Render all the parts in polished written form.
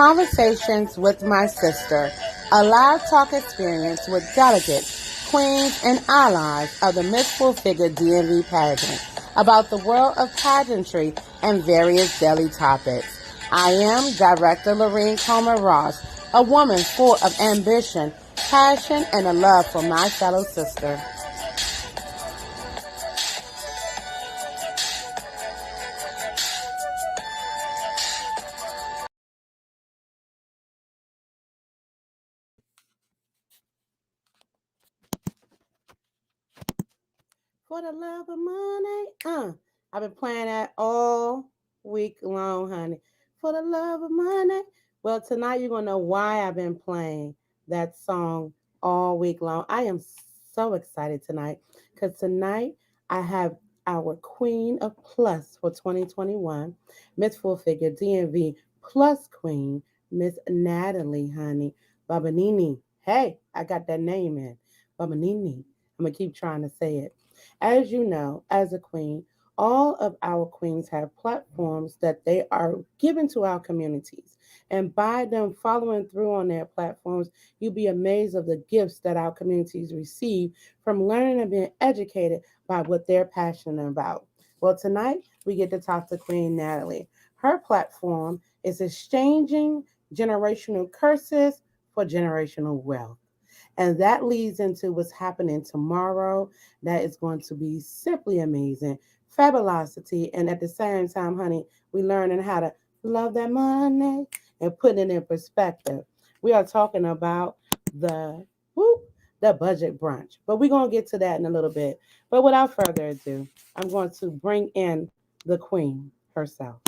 Conversations with My Sister, a live talk experience with delegates, queens, and allies of the Miss Full Figure DMV pageant about the world of pageantry and various daily topics. I am Director Lorrine Coleman-Ross, a woman full of ambition, passion, and a love for my fellow sister. For the love of money, I've been playing that all week long, honey. For the love of money. Well, tonight you're gonna know why I've been playing that song all week long. I am so excited tonight because tonight I have our Queen of Plus for 2021, Miss Full Figure DMV Plus Queen, Miss Natalie, honey. Babanini. Hey, I got that name in. Babanini. I'm gonna keep trying to say it. As you know, as a queen, all of our queens have platforms that they are given to our communities. And by them following through on their platforms, you'll be amazed of the gifts that our communities receive from learning and being educated by what they're passionate about. Well, tonight we get to talk to Queen Natalie. Her platform is exchanging generational curses for generational wealth. And that leads into what's happening tomorrow. That is going to be simply amazing. Fabulosity. And at the same time, honey, we learning how to love that money and put it in perspective. We are talking about the whoop, the budget brunch. But we're going to get to that in a little bit. But without further ado, I'm going to bring in the queen herself.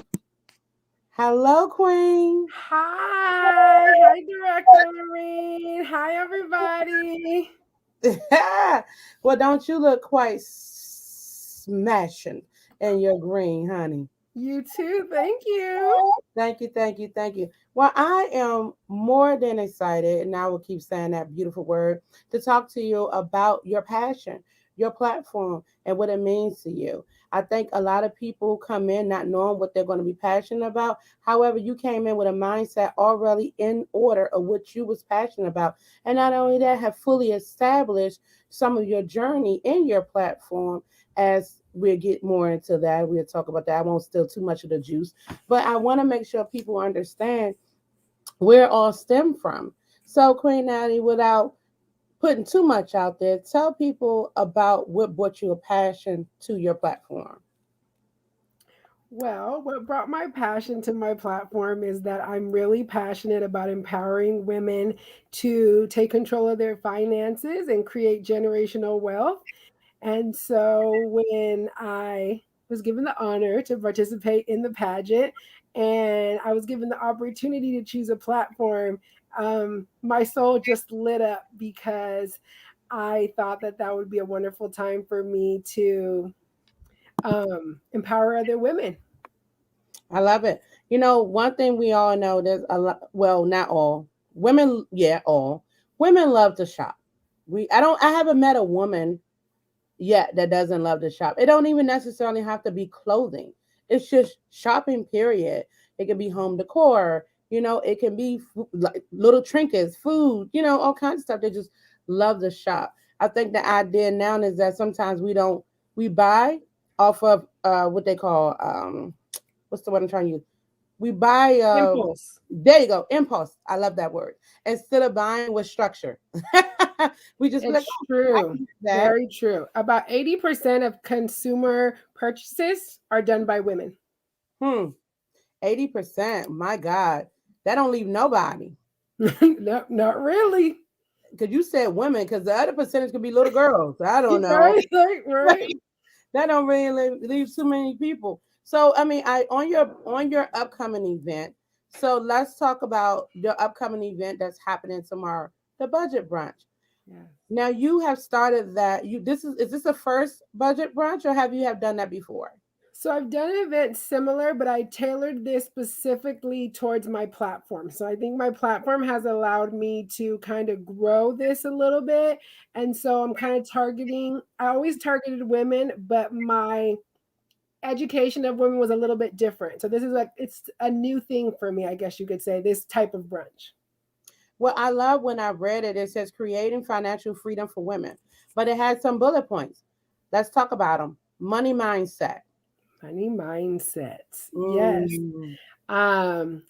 Hello, Queen. Hi, Director Lorrine. Hi, everybody. Well, don't you look quite smashing in your green, honey? You too. Thank you. Thank you, thank you, thank you. Well, I am more than excited, and I will keep saying that beautiful word, to talk to you about your passion, your platform, and what it means to you. I think a lot of people come in not knowing what they're going to be passionate about. However, you came in with a mindset already in order of what you was passionate about. And not only that, have fully established some of your journey in your platform. As we'll get more into that, we'll talk about that. I won't steal too much of the juice, but I want to make sure people understand where it all stem from. So, Queen Natty, without putting too much out there, tell people about what brought you a passion to your platform. Well, what brought my passion to my platform is that I'm really passionate about empowering women to take control of their finances and create generational wealth. And so when I was given the honor to participate in the pageant and I was given the opportunity to choose a platform, my soul just lit up because I thought that that would be a wonderful time for me to empower other women. I love it. You know, one thing we all know, there's a lot, well, not all women, yeah, all women love to shop. I haven't met a woman yet that doesn't love to shop. It don't even necessarily have to be clothing. It's just shopping, period. It can be home decor, it can be like little trinkets, food, all kinds of stuff. They just love to shop. I think the idea now is that sometimes we buy off of what they call what's the word I'm trying to use? We buy Impulse. there you go, impulse. I love that word. Instead of buying with structure. We just be like, It's oh, I true. can use that. Very true. About 80% of consumer purchases are done by women. Hmm. 80%. My God. That don't leave nobody. No, not really. Because you said women, because the other percentage could be little girls. I don't know. Right, right, right. That don't really leave too many people. So I mean, I on your upcoming event. So let's talk about the upcoming event that's happening tomorrow, the budget brunch. Yeah. Now you have started that. You is this the first budget brunch, or have you have done that before? So I've done an event similar, but I tailored this specifically towards my platform. So I think my platform has allowed me to kind of grow this a little bit. And so I'm kind of targeting, I always targeted women, but my education of women was a little bit different. So this is like, it's a new thing for me, I guess you could say, this type of brunch. Well, I love when I read it. It says creating financial freedom for women, but it has some bullet points. Let's talk about them. Money mindset. Money mindsets. Yes. Mm, Um,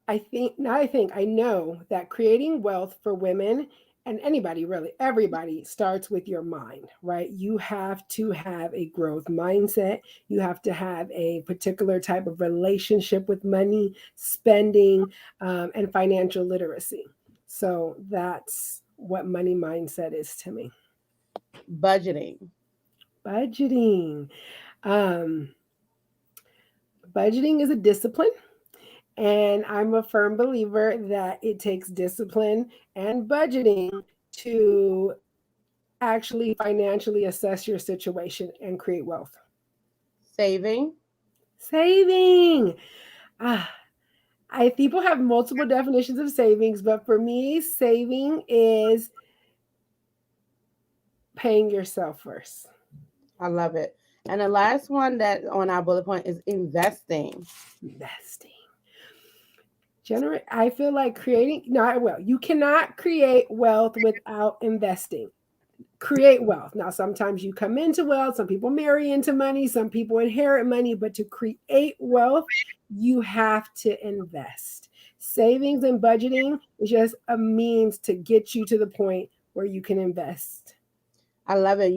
I know that creating wealth for women and anybody really, everybody starts with your mind, right? You have to have a growth mindset. You have to have a particular type of relationship with money, spending, and financial literacy. So that's what money mindset is to me. budgeting. Budgeting. Um, Budgeting is a discipline. And I'm a firm believer that it takes discipline and budgeting to actually financially assess your situation and create wealth. Saving. Saving. Ah, people have multiple definitions of savings, but for me, saving is paying yourself first. I love it. And the last one that on our bullet point is investing. Investing. I feel like creating, no, well, you cannot create wealth without investing. Create wealth. Now, sometimes you come into wealth, some people marry into money, some people inherit money, but to create wealth, you have to invest. Savings and budgeting is just a means to get you to the point where you can invest. I love it.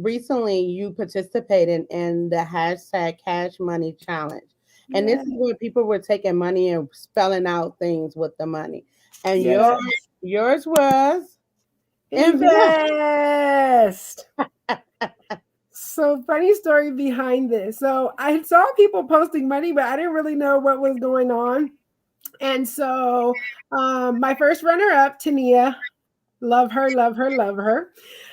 Recently you participated in the hashtag Cash Money Challenge. And this Yeah. is where people were taking money and spelling out things with the money. And Yes. yours was invest. Invest. So, funny story behind this. So, I saw people posting money, but I didn't really know what was going on. And so, my first runner up, Tania, love her, love her, love her.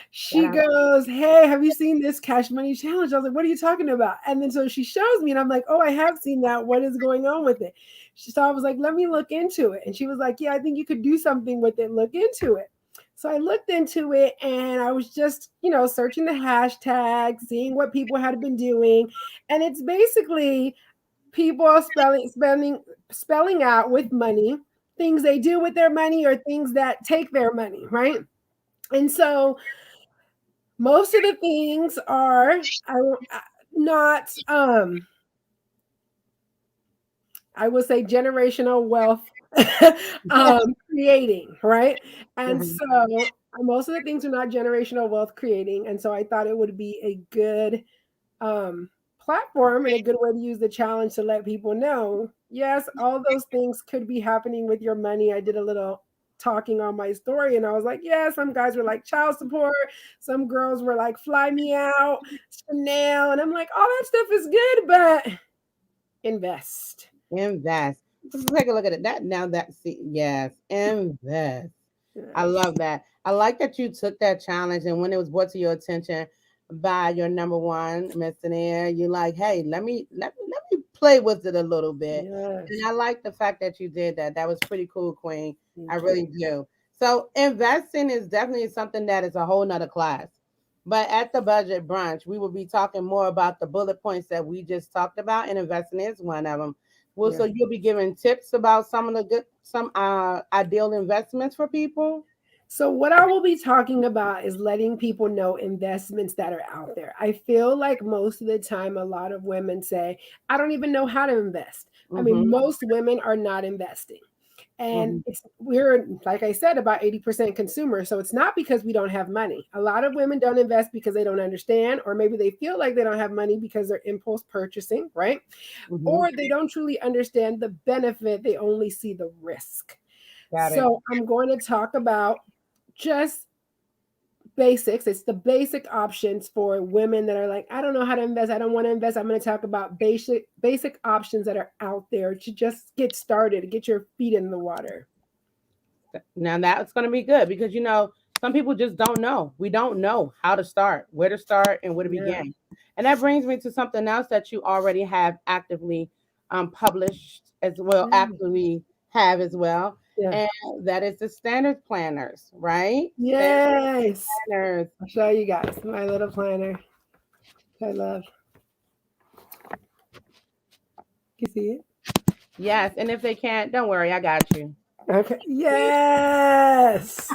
Shout She out. goes, "Hey, have you seen this Cash Money Challenge?" I was like, "What are you talking about?" And then so she shows me, and I'm like, "Oh, I have seen that. What is going on with it?" So I was like, "Let me look into it." And she was like, "Yeah, I think you could do something with it. Look into it." So I looked into it, and I was just, searching the hashtag, seeing what people had been doing, and it's basically people spelling out with money things they do with their money or things that take their money, right? And so most of the things are not I would say generational wealth creating, right? And Mhm. so most of the things are not generational wealth creating, and so I thought it would be a good um, platform and a good way to use the challenge to let people know, yes, all those things could be happening with your money. I did a little talking on my story and I was like, yeah, some guys were like child support, some girls were like fly me out, Chanel, and I'm like, all that stuff is good, but invest. Invest. Let's take a look at it. That now that see yes, invest. I Yes. love that. I like that you took that challenge and when it was brought to your attention by your number one, Mr. Nair, you're like, hey, let me play with it a little bit. Yes. And I like the fact that you did that. That was pretty cool, Queen. I Thank you. really do. So investing is definitely something that is a whole nother class. But at the budget brunch, we will be talking more about the bullet points that we just talked about, and investing is one of them. Well, Yeah. so you'll be giving tips about some ideal investments for people. So, what I will be talking about is letting people know investments that are out there. I feel like most of the time, a lot of women say, I don't even know how to invest. I mean, Mm-hmm. most women are not investing. And Mm-hmm. we're, like I said, about 80% consumers. So it's not because we don't have money. A lot of women don't invest because they don't understand, or maybe they feel like they don't have money because they're impulse purchasing, right? Mm-hmm. Or they don't truly understand the benefit, they only see the risk. Got it. So I'm going to talk about just basics. It's the basic options for women that are like, I don't know how to invest. I don't want to invest. I'm going to talk about basic options that are out there to just get started, to get your feet in the water. Now that's going to be good because some people just don't know. We don't know how to start, where to start, and where to Yeah. begin. And that brings me to something else that you already have actively published as well, Yeah. actively have as well, Yeah. and that is the standard planners, right? Standard Yes. planners. I'll show you guys my little planner. I love. You see it? Yes, and if they can't, don't worry, I got you. Okay. Yes.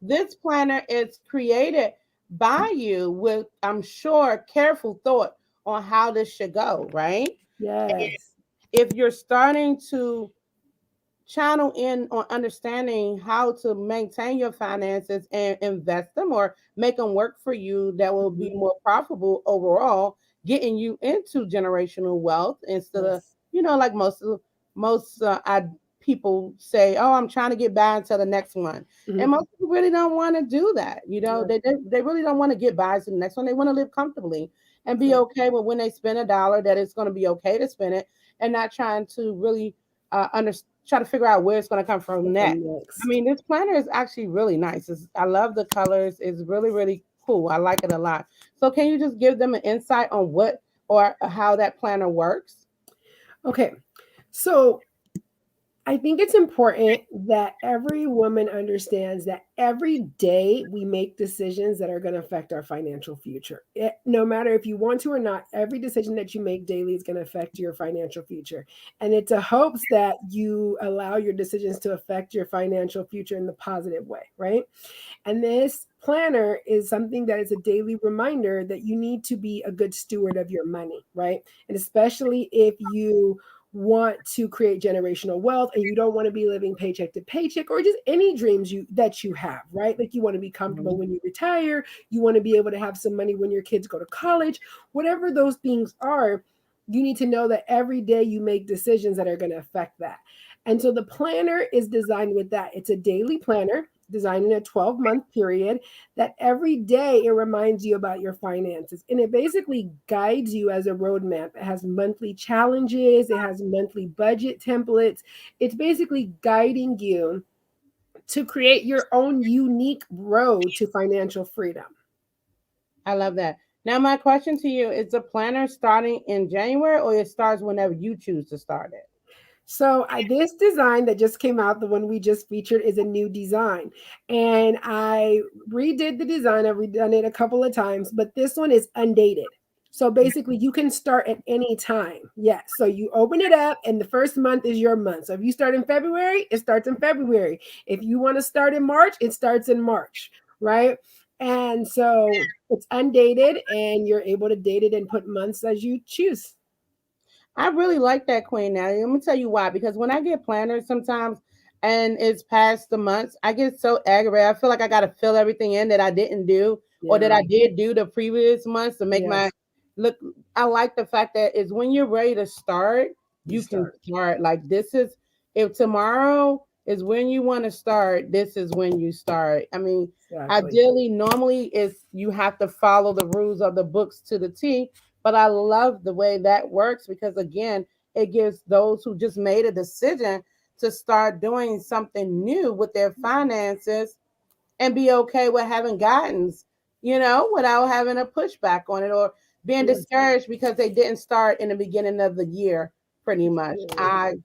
This planner is created by you with, I'm sure, careful thought on how this should go, right? Yes. If you're starting to channel in on understanding how to maintain your finances and invest them or make them work for you, that will be Mhm. more profitable overall, getting you into generational wealth instead of, Yes. like most people say, oh, I'm trying to get by until the next one. And Mhm. most people really don't want to do that. Yes. They really don't want to get by to the next one. They want to live comfortably and be Exactly. okay with when they spend a dollar, that it's going to be okay to spend it, and not trying to really try to figure out where it's going to come from Up next. I next. mean, this planner is actually really nice. I love the colors. It's really, really cool. I like it a lot. So, can you just give them an insight on what or how that planner works? Okay. So I think it's important that every woman understands that every day we make decisions that are going to affect our financial future. No matter if you want to or not, every decision that you make daily is going to affect your financial future. And it's a hopes that you allow your decisions to affect your financial future in the positive way, right? And this planner is something that is a daily reminder that you need to be a good steward of your money, right? And especially if you want to create generational wealth and you don't want to be living paycheck to paycheck, or just any dreams you have, right? Like you want to be comfortable Mhm. when you retire, you want to be able to have some money when your kids go to college, whatever those things are. You need to know that every day you make decisions that are going to affect that. And so the planner is designed with that. It's a daily planner designed in a 12-month period that every day it reminds you about your finances. And it basically guides you as a roadmap. It has monthly challenges, it has monthly budget templates. It's basically guiding you to create your own unique road to financial freedom. I love that. Now, my question to you is: the planner starting in January, or it starts whenever you choose to start it? So this design that just came out, the one we just featured, is a new design, and I redid the design. I've redone it a couple of times, but this one is undated. So basically, you can start at any time. Yes. So you open it up, and the first month is your month. So if you start in February, it starts in February. If you want to start in March, it starts in March, right? And so it's undated, and you're able to date it and put months as you choose. I really like that, Queen Natalie. Let me tell you why. Because when I get planners sometimes and it's past the months, I get so aggravated. I feel like I got to fill everything in that I didn't do or that Yeah. I did do the previous months to make my Yes. look. I like the fact that is when you're ready to start, You you can start. start. Like this is, if tomorrow is when you want to start, this is when you start. I mean, Exactly. ideally, normally is you have to follow the rules of the books to the T, but I love the way that works because again, it gives those who just made a decision to start doing something new with their finances and be okay with having guidance, without having a pushback on it or being Yes. discouraged because they didn't start in the beginning of the year, pretty much. Absolutely.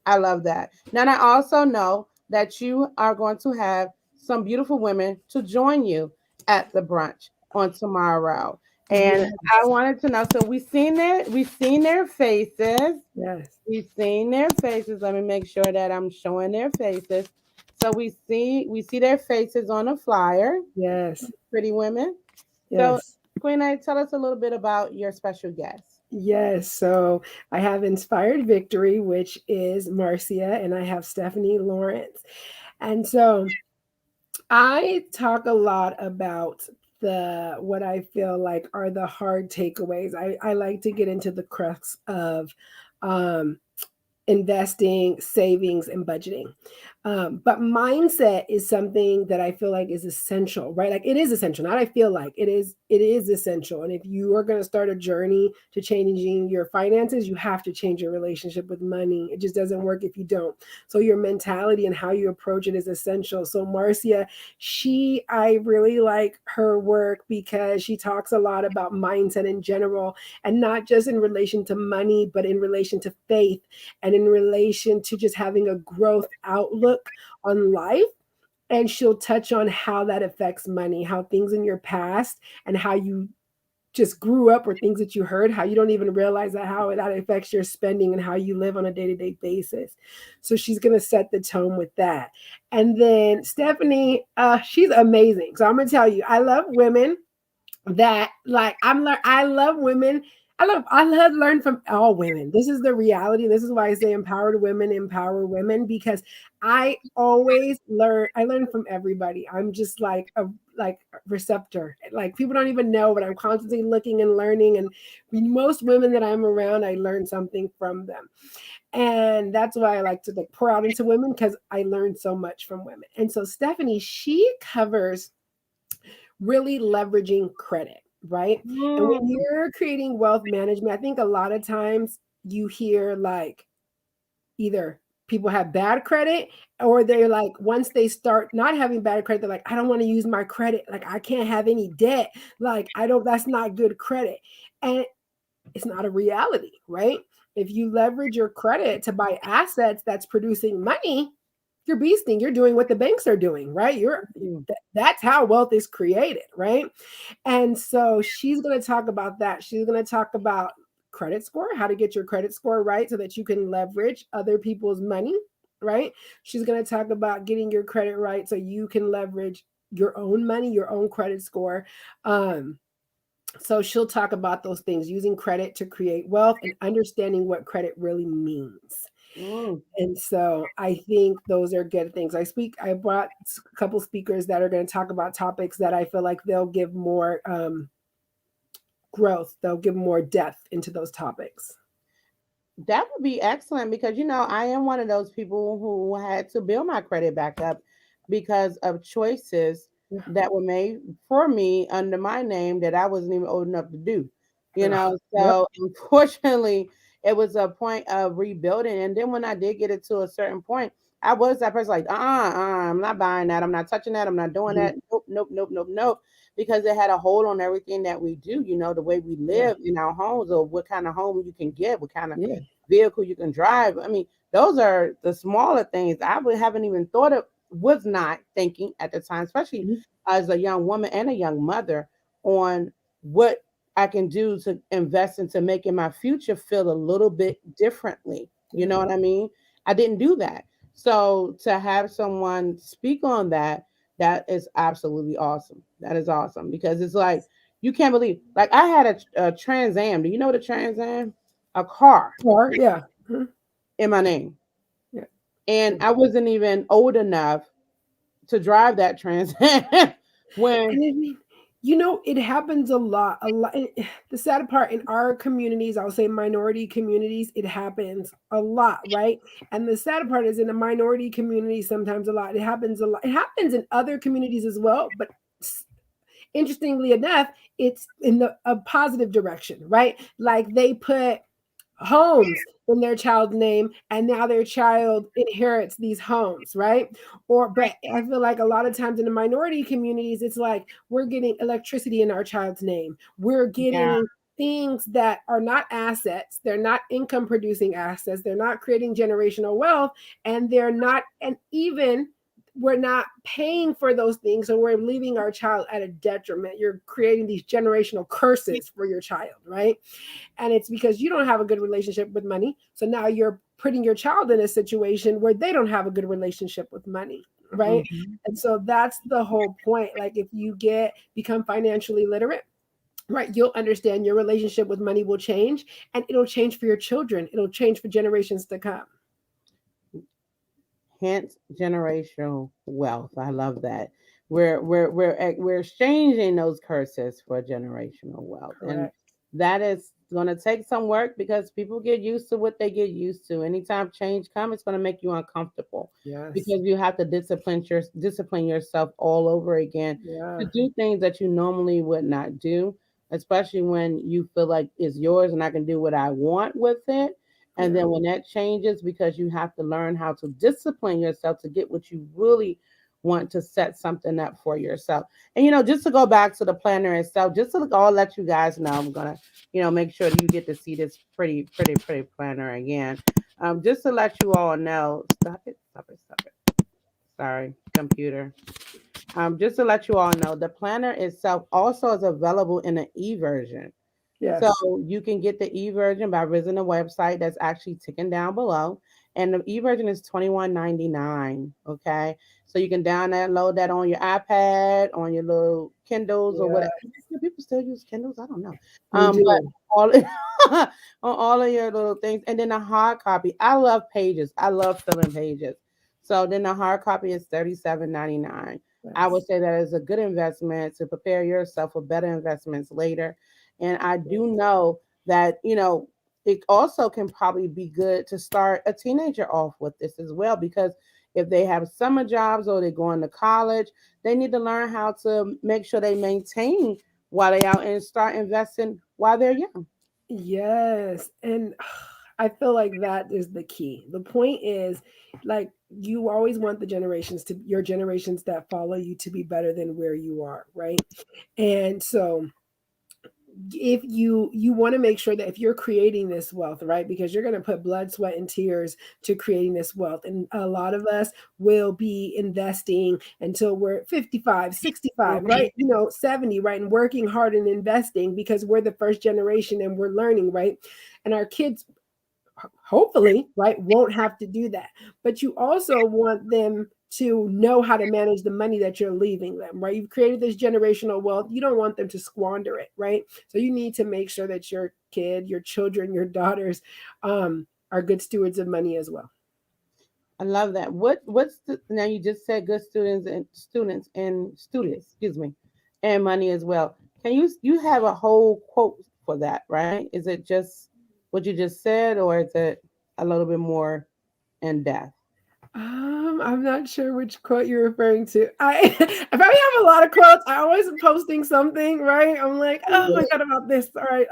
I love that. Now I also know that you are going to have some beautiful women to join you at the brunch on tomorrow. And I Yes. wanted to know, so we've seen their faces. Yes. We've seen their faces. Let me make sure that I'm showing their faces. So we see their faces on a flyer, Yes. pretty women. So Yes. Queen, I tell us a little bit about your special guest. Yes. So I have Inspired Victory, which is Marcia, and I have Stephanie Lawrence. And so I talk a lot about the what I feel like are the hard takeaways. I like to get into the crux of um, investing, savings, and budgeting. But mindset is something that I feel like is essential, right? Like it is essential. Not I feel like it is essential. And if you are going to start a journey to changing your finances, you have to change your relationship with money. It just doesn't work if you don't. So your mentality and how you approach it is essential. So Marcia, I really like her work because she talks a lot about mindset in general, and not just in relation to money, but in relation to faith and in relation to just having a growth outlook on life. And she'll touch on how that affects money, how things in your past and how you just grew up or things that you heard, how you don't even realize that how that affects your spending and how you live on a day-to-day basis. So she's going to set the tone with that. And then Stephanie, she's amazing. So I'm going to tell you, I love women that like I love women. I love learn from all women. This is the reality. This is why I say empower women, because I learn from everybody. I'm just like a receptor. Like people don't even know, but I'm constantly looking and learning, and most women that I'm around, I learn something from them. And that's why I like to like pour out into women, because I learned so much from women. And so Stephanie, she covers really leveraging credit, right? And when Mm, you're creating wealth management, I think a lot of times you hear like either people have bad credit, or they're like, once they start not having bad credit, they're like, I don't want to use my credit. Like, I can't have any debt. Like, I don't, that's not good credit. And it's not a reality, right? If you leverage your credit to buy assets that's producing money, you're beasting. You're doing what the banks are doing, right? mm, That's how wealth is created, right? And so she's going to talk about that. She's going to talk about credit score, how to get your credit score right so that you can leverage other people's money, right? She's going to talk about getting your credit right so you can leverage your own money, your own credit score. Um, so she'll talk about those things, using credit to create wealth and understanding what credit really means. mm. And so I think those are good things. I brought a couple speakers that are going to talk about topics that I feel like they'll give more growth, they'll give more depth into those topics. That would be excellent because I am one of those people who had to build my credit back up because of choices Yeah. that were made for me under my name that I wasn't even old enough to do. Ugh, yep. So unfortunately, it was a point of rebuilding. And then when I did get it to a certain point, I was that person like, I'm not buying that. I'm not touching that. I'm not doing Mhm. that. Nope, nope, nope, nope, nope. Because it had a hold on everything that we do, the way we Yeah. live in our homes or what kind of home you can get, what kind of Yeah. vehicle you can drive. I mean, those are the smaller things haven't even thought of, was not thinking at the time, especially Mhm. as a young woman and a young mother, on what I can do to invest into making my future feel a little bit differently. You Yeah. know what I mean? I didn't do that. So to have someone speak on that, that is absolutely awesome. That is awesome because it's like you can't believe. Like I had a Trans Am. Do you know what a Trans Am? A car Or yeah. Mhm. in my name. Yeah. And And I wasn't even old enough to drive that Trans Am when I mean, it happens a lot. A lot. The sad part in our communities, I'll say minority communities, it happens a lot, right? And the sad part is in the minority communities, sometimes a lot. It happens a lot. It happens in other communities as well, but interestingly enough, it's in a positive direction, right? Like they put homes in their child's name, and now their child inherits these homes, right? But I feel like a lot of times in the minority communities, it's like we're getting electricity in our child's name, we're yeah, getting things that are not assets, they're not income producing assets, they're not creating generational wealth, and they're not, and even we're not paying for those things, so we're leaving our child at a detriment. You're creating these generational curses for your child, right? And it's because you don't have a good relationship with money. So now you're putting your child in a situation where they don't have a good relationship with money, right? mhm. And so that's the whole point. Like if you become financially literate, right, you'll understand your relationship with money will change, and it'll change for your children. It'll change for generations to come. Hence generational wealth. I love that. We're exchanging those curses for generational wealth, and Correct. that is going to take some work because people get used to what they get used to. Anytime change comes, it's going to make you uncomfortable Yes. because you have to discipline yourself all over again to Yeah. do things that you normally would not do, especially when you feel like it's yours and I can do what I want with it. And Yeah. then when that changes, because you have to learn how to discipline yourself to get what you really want to set something up for yourself. And just to go back to the planner itself, just to I'll let you guys know, I'm gonna, make sure that you get to see this pretty, pretty, pretty planner again. Just to let you all know, stop it, stop it, stop it. Sorry, computer. Just to let you all know, the planner itself also is available in an e version. So Yes. you can get the e-version by visiting the website that's actually ticking down below. And the e-version is 21.99. Okay. So you can download that on your iPad, on your little Kindles or whatever. Yeah, Do people still use Kindles? I don't know. we But do. all on all of your little things. And then the hard copy. I love pages. I love filling pages. So then the hard copy is 37.99. I would Yes. say that is a good investment to prepare yourself for better investments later. And I do Yes. know that, it also can probably be good to start a teenager off with this as well, because if they have summer jobs or they're going to college, they need to learn how to make sure they maintain while they're out and start investing while they're young. Yes. And I feel like that is the key. The point is, like, you always want the generations to your generations that follow you to be better than where you are, right? And so if you want to make sure that if you're creating this wealth, right, because you're going to put blood, sweat, and tears to creating this wealth, and a lot of us will be investing until we're 55, 65, Mhm. right, 70, right, and working hard and investing because we're the first generation and we're learning, right, and our kids hopefully, right, won't have to do that. But you also want them to know how to manage the money that you're leaving them, right? You've created this generational wealth. You don't want them to squander it, right? So you need to make sure that your kid, your children, your daughters are good stewards of money as well. I love that. What's now you just said good students, excuse me, and money as well. Can you have a whole quote for that, right? Is it just what you just said, or is it a little bit more in depth? I'm not sure which quote you're referring to. I probably have a lot of quotes. I always am posting something, right? I'm like, oh my god, about this. All right.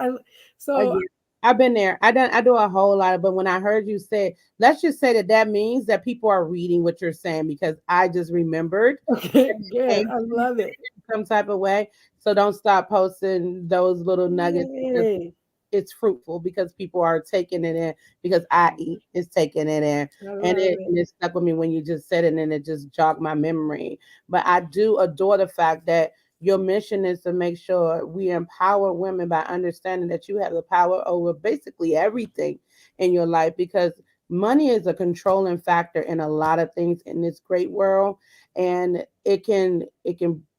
So Again, I've been there. I do a whole lot of, but when I heard you say, let's just say that that means that people are reading what you're saying, because I just remembered okay, that it good. came I to me love it. some type of way. So don't stop posting those little nuggets, because Yay. it's fruitful, because people are taking it in, because I eat is taking it in. I And love it stuck with me when you just said it, and it just jogged my memory. But I do adore the fact that your mission is to make sure we empower women by understanding that you have the power over basically everything in your life, because money is a controlling factor in a lot of things in this great world. And it can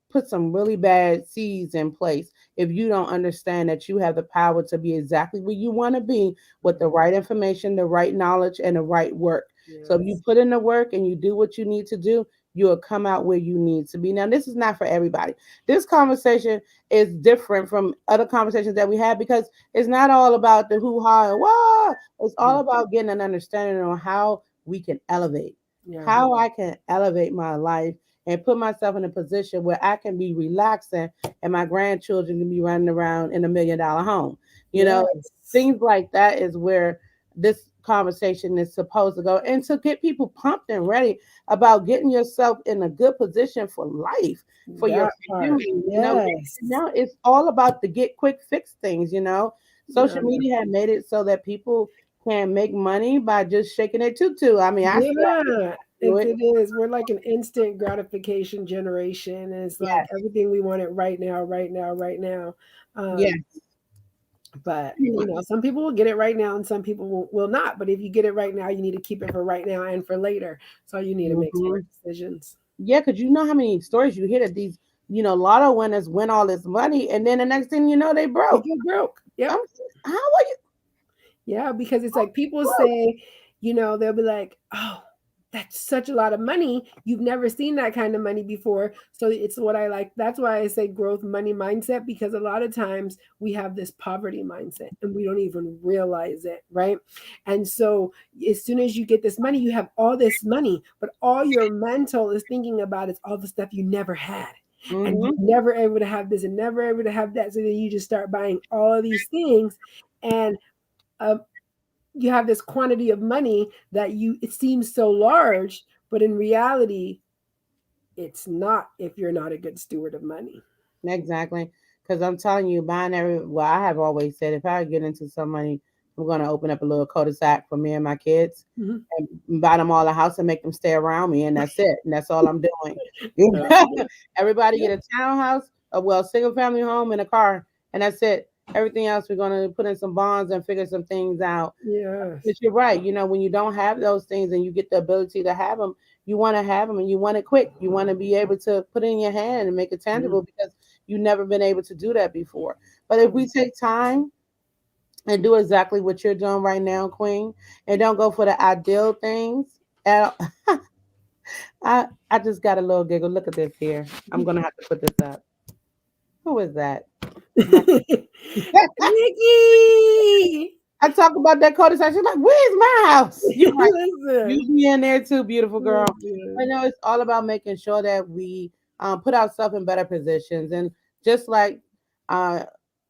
put some really bad seeds in place if you don't understand that you have the power to be exactly where you want to be with the it. right information, the right knowledge, and the right work. So if you Yes. put in the work and you do what you need to do, you'll come out where you need to be. Now, this is not for everybody. This conversation is different from other conversations that we had, because it's not all about the hoo ha and wah. It's all Mhm. about getting an understanding on how we can elevate, Yeah. how I can elevate my life and put myself in a position where I can be relaxing and my grandchildren can be running around in $1 million home. You know, Yes. things like that is where this conversation is supposed to go, and to get people pumped and ready about getting yourself in a good position for life, for your That part. family. Yes. Now it's all about the get quick fix things. Yeah. Social media had made it so that people can make money by just shaking their tutu. I mean, I see Yeah. do it. It is. We're like an instant gratification generation. And it's like Yes, everything we want it right now, right now, right now. yes. Um, but some people will get it right now and some people will not. But if you get it right now, you need to keep it for right now and for later. So you need to make smart Mhm. decisions. Yeah, because you know how many stories you hear that these, lotto winners win all this money, and then the next thing you know, they They broke. get broke. Yep. I'm how are you Yeah, because it's like people say, they'll be like, oh, that's such a lot of money. You've never seen that kind of money before. So it's what I like. That's why I say growth money mindset, because a lot of times we have this poverty mindset and we don't even realize it. Right. And so as soon as you get this money, you have all this money, but all your mental is thinking about is all the stuff you never had. And you broke? never able to have this and never able to have that. So then you just start buying all of these things. And um, you have this quantity of money that it seems so large, but in reality, it's not if you're not a good steward of money. Exactly. Because I'm telling you, buying well, I have always said if I get into some money, I'm going to open up a little cul-de-sac for me and my kids Mhm. and buy them all a house and make them stay around me, and that's it. And that's all I'm doing. That's good. Everybody Yeah. get a townhouse, a single family home and a car, and that's it. Everything else we're gonna put in some bonds and figure some things out. Yes. But you're right. When you don't have those things and you get the ability to have them, you want to have them and you want it quick. You want to be able to put it in your hand and make it tangible Mhm. because you've never been able to do that before. But if we Mhm. take time and do exactly what you're doing right now, Queen, and don't go for the ideal things. And I just got a little giggle. Look at this here. I'm gonna have to put this up. Who is that? My Nikki! I talk about that cul-de-sac. She's like, "Where's my house?" You're right. You Listen. be in there too, beautiful girl. I Listen. know it's all about making sure that we put ourselves in better positions, and just like uh,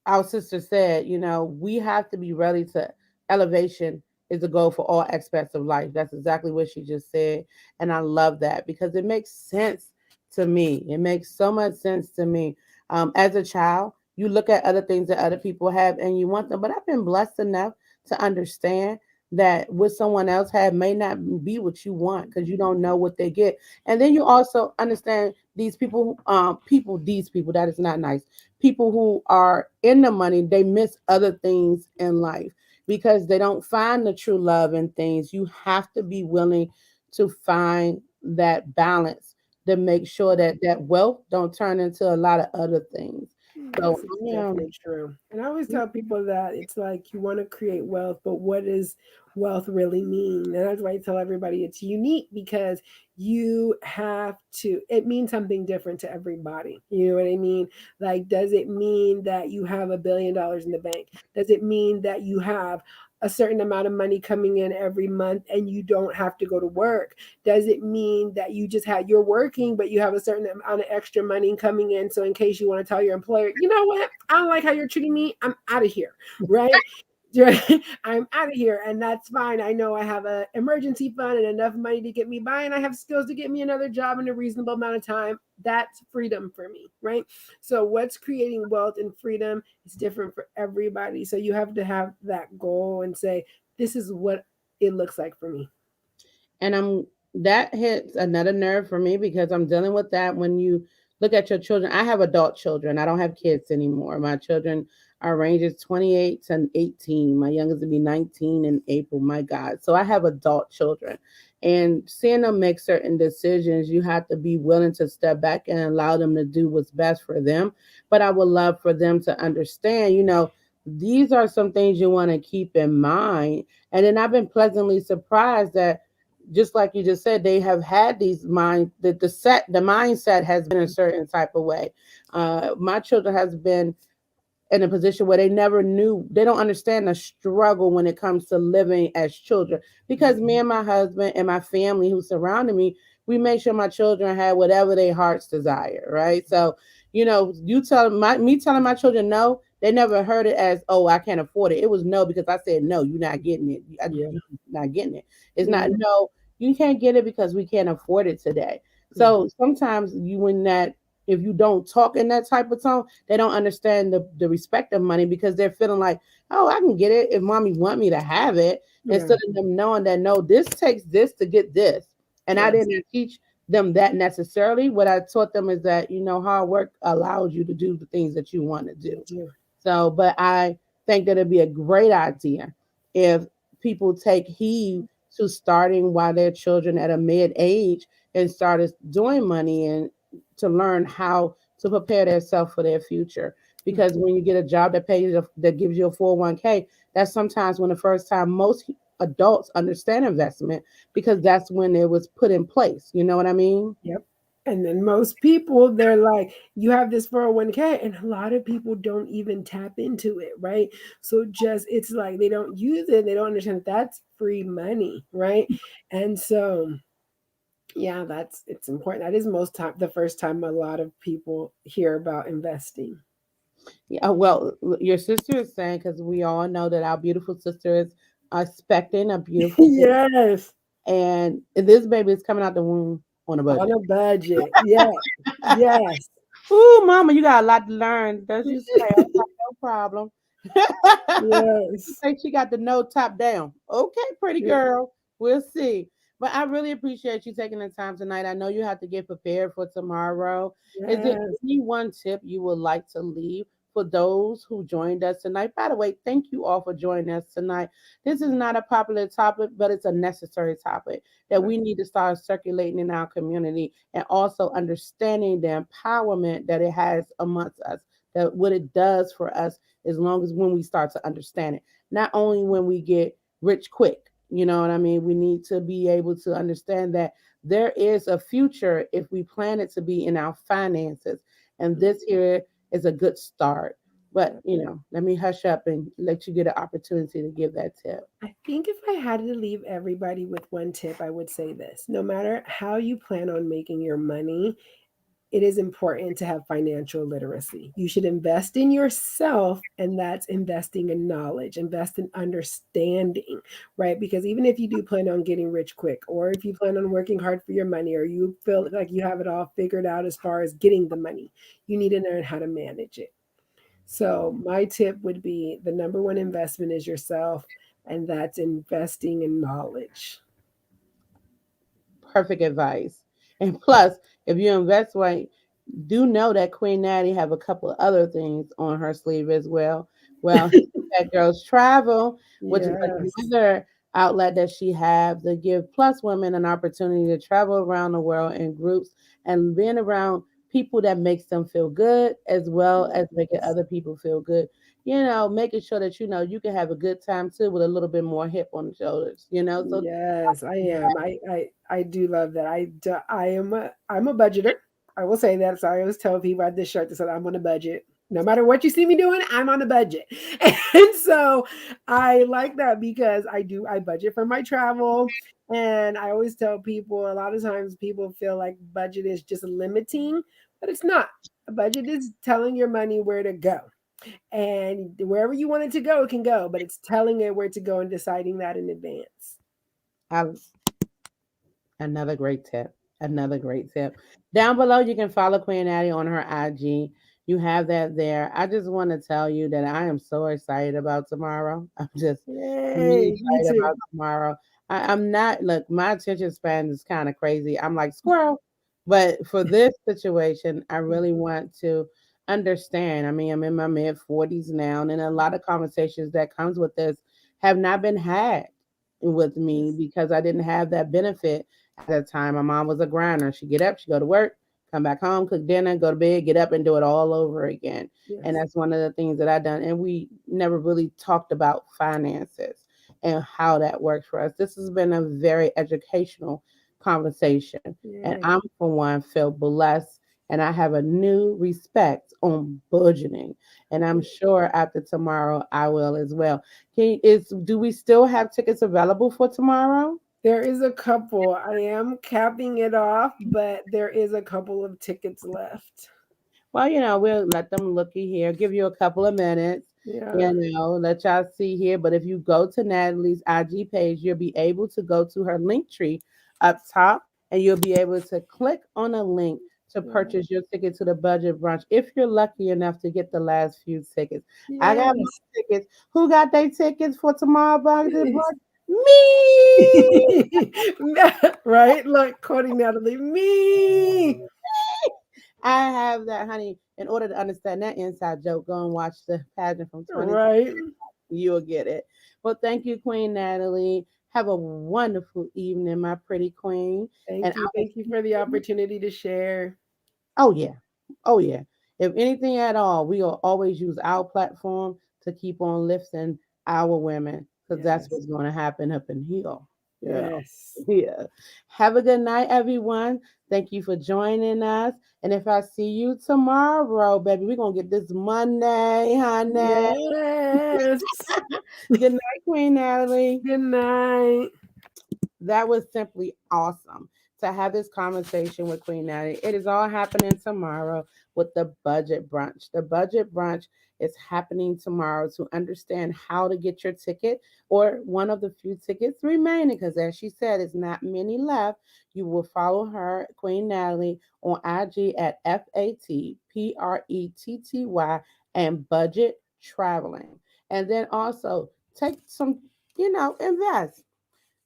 our sister said, we have to be ready to elevation is the goal for all aspects of life. That's exactly what she just said, and I love that because it makes sense to me. It makes so much sense to me. As a child, you look at other things that other people have, and you want them. But I've been blessed enough to understand that what someone else had may not be what you want because you don't know what they get. And then you also understand these people, that is not nice. People who are in the money, they miss other things in life because they don't find the true love in things. You have to be willing to find that balance to make sure that that wealth don't turn into a lot of other things. So This is yeah, definitely true. And I always tell people that it's like you want to create wealth, but what does wealth really mean? And that's why I tell everybody it's unique because you have to, it means something different to everybody. You know what I mean? Like, does it mean that you have $1 billion in the bank? Does it mean that you have a certain amount of money coming in every month and you don't have to go to work? Does it mean that you're working, but you have a certain amount of extra money coming in? So in case you want to tell your employer, you know what? I don't like how you're treating me. I'm out of here. Right? I'm out of here. And that's fine. I know I have an emergency fund and enough money to get me by, and I have skills to get me another job in a reasonable amount of time. That's freedom for me. Right? So what's creating wealth and freedom is different for everybody. So you have to have that goal and say, this is what it looks like for me. and that hits another nerve for me because I'm dealing with that when you look at your children. I have adult children. I don't have kids anymore. My children are ranges 28 to 18. My youngest will be 19 in April. My God. So I have adult children. And seeing them make certain decisions, you have to be willing to step back and allow them to do what's best for them. But I would love for them to understand, these are some things you want to keep in mind. And then I've been pleasantly surprised that just like you just said, they have had these the mindset has been a certain type of way. My children has been in a position where they don't understand the struggle when it comes to living as children. Because me and my husband and my family who surrounded me, we made sure my children had whatever their hearts desire, right? So, me telling my children no, they never heard it as, oh, I can't afford it. It was no because I said no, you're not getting it. Yeah. You're not getting it. It's not Mhm. no, you can't get it because we can't afford it today. Yeah. So sometimes you in that if you don't talk in that type of tone, they don't understand the respect of money because they're feeling like, oh, I can get it if mommy want me to have it, Yeah. instead of them knowing that no, this takes this to get this. And I Yes. didn't teach them that necessarily. What I taught them is that, hard work allows you to do the things that you want to do. Me too. So, but I think that it'd be a great idea if people take heed to starting while they're children at a mid age and started doing money and to learn how to prepare themselves for their future. Because when you get a job that gives you a 401k, that's sometimes when the first time most adults understand investment because that's when it was put in place. You know what I mean? Yep. And then most people, they're like, you have this 401k, and a lot of people don't even tap into it, right? So just, it's like they don't use it. They don't understand that that's free money, right? And so, yeah, it's important. That is most time, the first time a lot of people hear about investing. Yeah, well, your sister is saying because we all know that our beautiful sister is expecting a beautiful baby, Yes. and this baby is coming out the womb on a On budget. a budget. Yeah. Yes. Ooh, mama, you got a lot to learn. Does you say? Okay, no problem. She Yes. think she got the no top down. Okay, pretty Yeah. girl. We'll see. But I really appreciate you taking the time tonight. I know you have to get prepared for tomorrow. Is there Yes. any one tip you would like to leave for those who joined us tonight? By the way, thank you all for joining us tonight. This is not a popular topic, but it's a necessary topic that we need to start circulating in our community and also understanding the empowerment that it has amongst us, that what it does for us as long as when we start to understand it. Not only when we get rich quick, you know what I mean? We need to be able to understand that there is a future if we plan it to be in our finances. And this here is a good start. But, let me hush up and let you get an opportunity to give that tip. I think if I had to leave everybody with one tip, I would say this: no matter how you plan on making your money, it is important to have financial literacy. You should invest in yourself, and that's investing in knowledge, invest in understanding, right? Because even if you do plan on getting rich quick, or if you plan on working hard for your money, or you feel like you have it all figured out as far as getting the money, you need to learn how to manage it. So, my tip would be the number one investment is yourself, and that's investing in knowledge. Perfect advice. And plus, if you invest right, do know that Queen Natty have a couple of other things on her sleeve as well. Well, that girls travel, which is Yes. another outlet that she have to give plus women an opportunity to travel around the world in groups and being around people that makes them feel good as well as making Yes. other people feel good. Making sure that you can have a good time too with a little bit more hip on the shoulders. So Yes, I am. I do love that. I'm a budgeter. I will say that. So I always tell people at this shirt that said I'm on a budget. No matter what you see me doing, I'm on a budget. And so I like that because I budget for my travel. And I always tell people a lot of times people feel like budget is just limiting, but it's not. A budget is telling your money where to go. And wherever you want it to go, it can go, but it's telling it where to go and deciding that in advance. I Another great tip. Another great tip. Down below, you can follow Queen Addie on her IG. You have that there. I just want to tell you that I am so excited about tomorrow. I'm just really Yay, me excited too. about tomorrow. I'm not, look, my attention span is kind of crazy. I'm like squirrel. But for this situation, I really want to understand. I mean, I'm in my mid 40s now, and a lot of conversations that comes with this have not been had with me Yes, because I didn't have that benefit at the time. My mom was a grinder. She get up, she go to work, come back home, cook dinner, go to bed, get up and do it all over again. And yes, that's one of the things that I done. And we never really talked about finances and how that works for us. This has been a very educational conversation. And yay. I'm for one feel blessed and I have a new respect on budgeting. And I'm sure after tomorrow I will as well. Do we still have tickets available for tomorrow? There is a couple. I am capping it off, but there is a couple of tickets left. Well, we'll let them looky here, give you a couple of minutes, Yeah. let y'all see here. But if you go to Natalie's IG page, you'll be able to go to her link tree up top and you'll be able to click on a link to Yeah. purchase your ticket to the budget brunch if you're lucky enough to get the last few tickets. I got my Yes. tickets. Who got their tickets for tomorrow budget brunch? Me. Right? Look, quoting Natalie, me. I have that, honey. In order to understand that inside joke, go and watch the pageant from 20. Right. You'll get it. Well, thank you, Queen Natalie. Have a wonderful evening, my pretty queen. And Thank I you. will Thank you see for the you. opportunity to share. Oh, yeah. Oh, yeah. If anything at all, we will always use our platform to keep on lifting our women because that's Yes. what's going to happen up in here. Yeah. Yes. Yeah. Have a good night, everyone. Thank you for joining us. And if I see you tomorrow, baby, we're going to get this Monday, honey. Yes. Good night, Queen Natalie. Good night. That was simply awesome to have this conversation with Queen Natty. It is all happening tomorrow with the budget brunch. The budget brunch is happening tomorrow to understand how to get your ticket or one of the few tickets remaining. Because as she said, it's not many left. You will follow her, Queen Natalie, on IG at FATPRETTY and budget traveling. And then also take some, invest.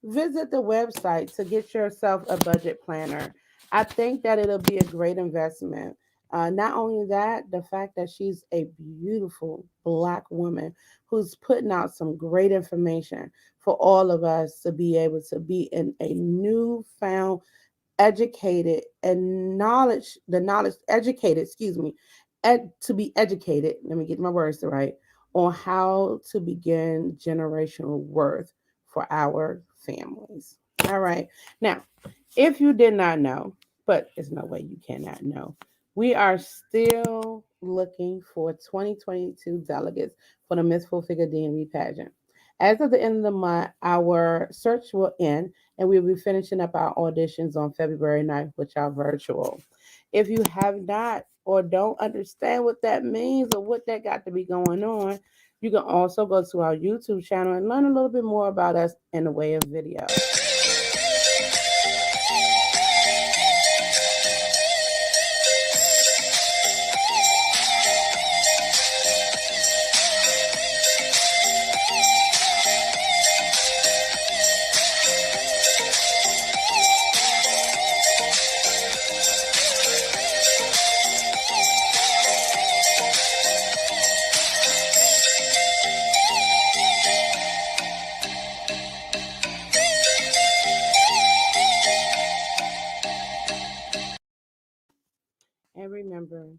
Visit the website to get yourself a budget planner. I think that it'll be a great investment. Not only that, the fact that she's a beautiful Black woman who's putting out some great information for all of us to be able to be in a newfound educated and knowledge educated, excuse me, to be educated, let me get my words right, on how to begin generational worth for our families. All right. Now, if you did not know, but there's no way you cannot know, we are still looking for 2022 delegates for the Miss Full Figure D&B pageant. As of the end of the month, our search will end and we'll be finishing up our auditions on February 9th, which are virtual. If you have not or don't understand what that means or what that got to be going on, you can also go to our YouTube channel and learn a little bit more about us in the way of video. And remember,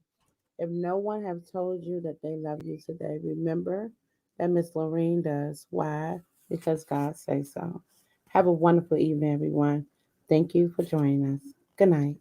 if no one have told you that they love you today, remember that Miss Lorrine does. Why? Because God say so. Have a wonderful evening, everyone. Thank you for joining us. Good night.